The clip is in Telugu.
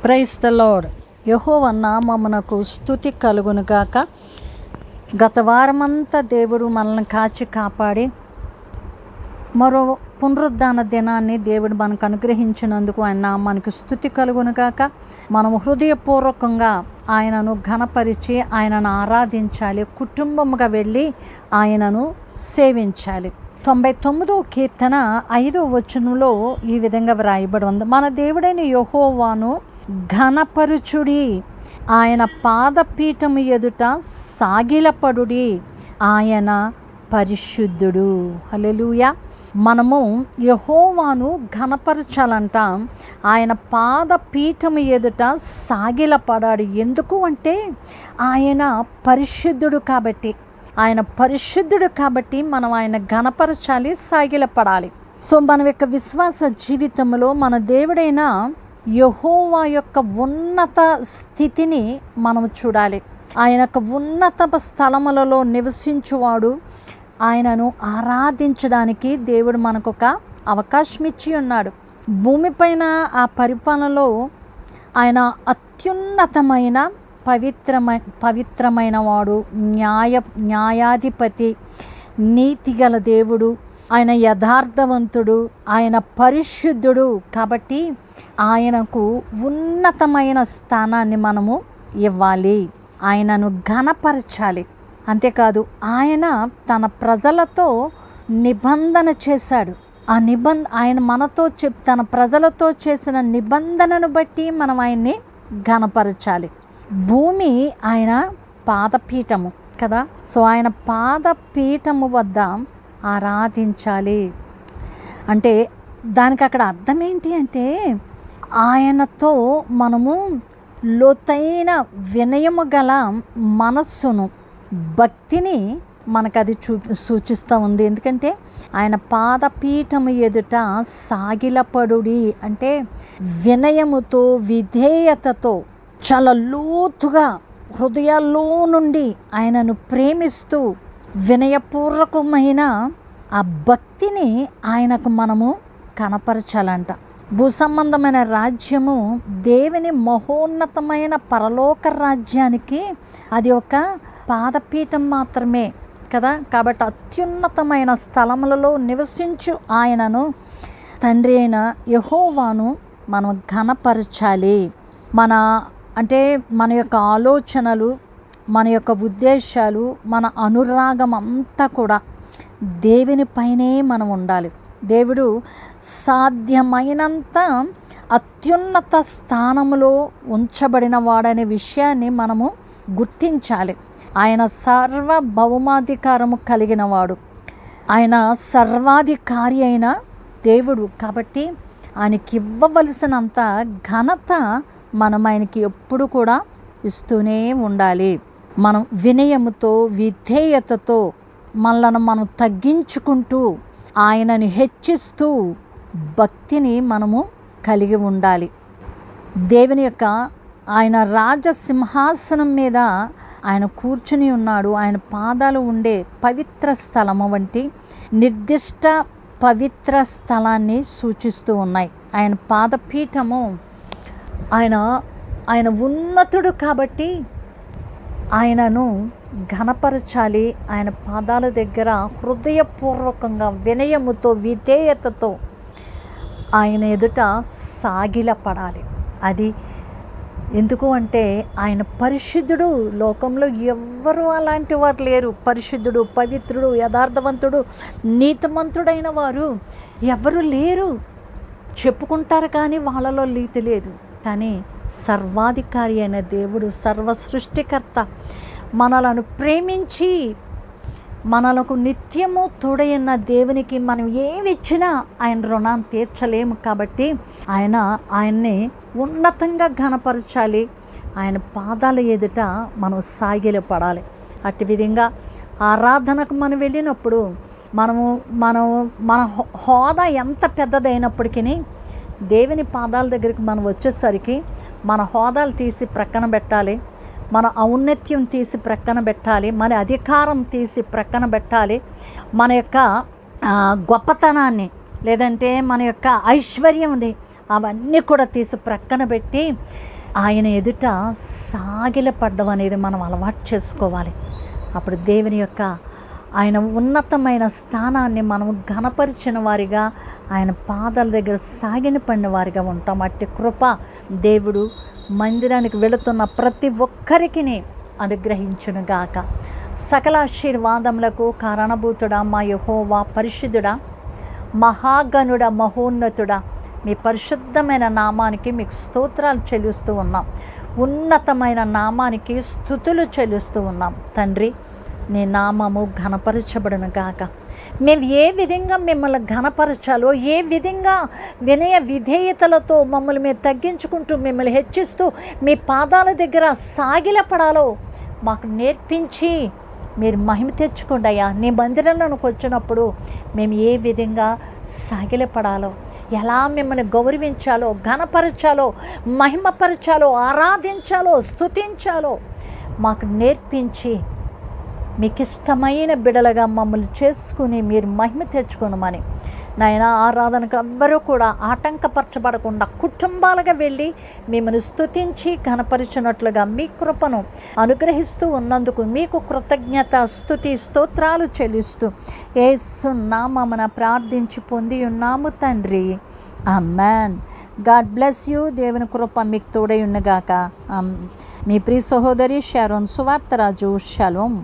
Praise the lord. యెహోవా నామమునకు స్తుతి కలుగునుగాక. గత వారమంతా దేవుడు మనల్ని కాచి కాపాడి మరో పునరుద్ధాన దినాన్ని దేవుడు మనకు అనుగ్రహించినందుకు ఆయన నామానికి స్తుతి కలుగునుగాక. మనం హృదయపూర్వకంగా ఆయనను ఘనపరిచి ఆయనను ఆరాధించాలి. కుటుంబముగా వెళ్ళి ఆయనను సేవించాలి. 99వ కీర్తన 5వ వచనంలో ఈ విధంగా వ్రాయబడి ఉంది. మన దేవుడైన యెహోవాను ఘనపరుచుడి, ఆయన పాదపీఠము ఎదుట సాగిలపడుడి, ఆయన పరిశుద్ధుడు. హల్లెలూయా. మనము యెహోవాను ఘనపరచాలంట. ఆయన పాదపీఠము ఎదుట సాగిలపడాడు. ఎందుకు అంటే ఆయన పరిశుద్ధుడు కాబట్టి. ఆయన పరిశుద్ధుడు కాబట్టి మనం ఆయన ఘనపరచాలి, సాగిలపడాలి. సో మన యొక్క విశ్వాస జీవితంలో మన దేవుడైన యెహోవా యొక్క ఉన్నత స్థితిని మనం చూడాలి. ఆయన యొక్క ఉన్నత స్థలములలో నివసించువాడు. ఆయనను ఆరాధించడానికి దేవుడు మనకు ఒక అవకాశం ఇచ్చి ఉన్నాడు. భూమిపైన ఆ పరిపాలనలో ఆయన అత్యున్నతమైన పవిత్రమైన వాడు, న్యాయాధిపతి, నీతిగల దేవుడు, ఆయన యథార్థవంతుడు, ఆయన పరిశుద్ధుడు. కాబట్టి ఆయనకు ఉన్నతమైన స్థానాన్ని మనము ఇవ్వాలి, ఆయనను ఘనపరచాలి. అంతేకాదు ఆయన తన ప్రజలతో నిబంధన చేశాడు. ఆ ఆయన మనతో తన ప్రజలతో చేసిన నిబంధనను బట్టి మనం ఆయన్ని ఘనపరచాలి. భూమి ఆయన పాదపీఠము కదా. సో ఆయన పాదపీఠము వద్ద ఆరాధించాలి అంటే దానికి అక్కడ అర్థం ఏంటి అంటే ఆయనతో మనము లోతైన వినయము గల మనస్సును, భక్తిని మనకది సూచిస్తూ ఉంది. ఎందుకంటే ఆయన పాదపీఠము ఎదుట సాగిలపడుడి అంటే వినయముతో, విధేయతతో, చాలా లోతుగా హృదయాల్లో నుండి ఆయనను ప్రేమిస్తూ వినయపూర్వకమైన ఆ భక్తిని ఆయనకు మనము కనపరచాలంట. భూసంబంధమైన రాజ్యము దేవుని మహోన్నతమైన పరలోక రాజ్యానికి అది ఒక పాదపీఠం మాత్రమే కదా. కాబట్టి అత్యున్నతమైన స్థలములలో నివసించు ఆయనను, తండ్రి అయిన యెహోవాను మనం ఘనపరచాలి. మన యొక్క ఆలోచనలు, మన యొక్క ఉద్దేశాలు, మన అనురాగం అంతా కూడా దేవునిపైనే మనం ఉండాలి. దేవుడు సాధ్యమైనంత అత్యున్నత స్థానములో ఉంచబడిన వాడనే విషయాన్ని మనము గుర్తించాలి. ఆయన సార్వభౌమాధికారము కలిగిన వాడు, ఆయన సర్వాధికారి అయిన దేవుడు. కాబట్టి ఆయనకి ఇవ్వవలసినంత ఘనత మనం ఆయనకి ఎప్పుడు కూడా ఇస్తూనే ఉండాలి. మనం వినయముతో, విధేయతతో మనలను మనం తగ్గించుకుంటూ ఆయనని హెచ్చిస్తూ భక్తిని మనము కలిగి ఉండాలి. దేవుని యొక్క ఆయన రాజసింహాసనం మీద ఆయన కూర్చుని ఉన్నాడు. ఆయన పాదాలు ఉండే పవిత్ర స్థలము వంటి నిర్దిష్ట పవిత్ర స్థలాన్ని సూచిస్తూ ఉన్నాయి. ఆయన పాదపీఠము ఆయన ఉన్నతుడు కాబట్టి ఆయనను ఘనపరచాలి. ఆయన పాదాల దగ్గర హృదయపూర్వకంగా వినయముతో, విధేయతతో ఆయన ఎదుట సాగిలపడాలి. అది ఎందుకు అంటే ఆయన పరిశుద్ధుడు. లోకంలో ఎవ్వరూ అలాంటి వారు లేరు. పరిశుద్ధుడు, పవిత్రుడు, యథార్థవంతుడు, నీతిమంతుడైన వారు ఎవరు లేరు. చెప్పుకుంటారు కానీ వాళ్ళలో నీతి లేదు. కానీ సర్వాధికారి అయిన దేవుడు, సర్వ సృష్టికర్త, మనలను ప్రేమించి మనలకు నిత్యము తోడైన దేవునికి మనం ఏమి ఇచ్చినా ఆయన రుణాన్ని తీర్చలేము. కాబట్టి ఆయన్ని ఉన్నతంగా ఘనపరచాలి. ఆయన పాదాల ఎదుట మనం సాగిలపడాలి. అట్టి విధంగా ఆరాధనకు మనం వెళ్ళినప్పుడు మన హోదా ఎంత పెద్దదైనప్పటికీ దేవుని పాదాల దగ్గరికి మనం వచ్చేసరికి మన హోదాలు తీసి ప్రక్కన పెట్టాలి, మన ఔన్నత్యం తీసి ప్రక్కన పెట్టాలి, మన అధికారం తీసి ప్రక్కన పెట్టాలి, మన యొక్క గొప్పతనాన్ని లేదంటే మన యొక్క ఐశ్వర్యంని అవన్నీ కూడా తీసి ప్రక్కన పెట్టి ఆయన ఎదుట సాగిలపడ్డం అనేది మనం అలవాటు చేసుకోవాలి. అప్పుడు దేవుని యొక్క ఆయన ఉన్నతమైన స్థానాన్ని మనము ఘనపరిచిన వారిగా, ఆయన పాదాల దగ్గర సాగిలపడిన వారిగా ఉంటాం. అట్టి కృప దేవుడు మందిరానికి వెళుతున్న ప్రతి ఒక్కరికి అనుగ్రహించునుగాక. సకల ఆశీర్వాదములకు కారణభూతుడా మా యెహోవా, పరిశుద్ధుడా, మహాగణుడ, మహోన్నతుడా, మీ పరిశుద్ధమైన నామానికి మీకు స్తోత్రాలు చెల్లిస్తూ ఉన్నాం. ఉన్నతమైన నామానికి స్తుతులు చెల్లిస్తూ ఉన్నాం. తండ్రి, నీ నామము ఘనపరచబడును గాక. మేము ఏ విధంగా మిమ్మల్ని ఘనపరచాలో, ఏ విధంగా వినయ విధేయతలతో మమ్మల్ని మేము తగ్గించుకుంటూ, మిమ్మల్ని హెచ్చిస్తూ మీ పాదాల దగ్గర సాగిలపడాలో మాకు నేర్పించి మీరు మహిమ తెచ్చుకోండి అయ్యా. నీ మందిరంలోకి వచ్చినప్పుడు మేము ఏ విధంగా సాగిలపడాలో, ఎలా మిమ్మల్ని గౌరవించాలో, ఘనపరచాలో, మహిమపరచాలో, ఆరాధించాలో, స్తుతించాలో మాకు నేర్పించి మీకు ఇష్టమైన బిడలుగా మమ్మల్ని చేసుకుని మీరు మహిమ తెచ్చుకోనమని నాయన, ఆరాధనకు ఎవ్వరూ కూడా ఆటంకపరచబడకుండా కుటుంబాలుగా వెళ్ళి మిమ్మల్ని స్తుతించి ఘనపరిచినట్లుగా మీ కృపను అనుగ్రహిస్తూ ఉన్నందుకు మీకు కృతజ్ఞత, స్తుతి, స్తోత్రాలు చెల్లిస్తూ యేసు నామమున ప్రార్థించి పొంది ఉన్నాము తండ్రి. ఆమేన్. God bless you. దేవుని కృప మీకు తోడై ఉన్నగాక. మీ ప్రియ సహోదరి షారోన్ సువార్తరాజు. షలోమ్.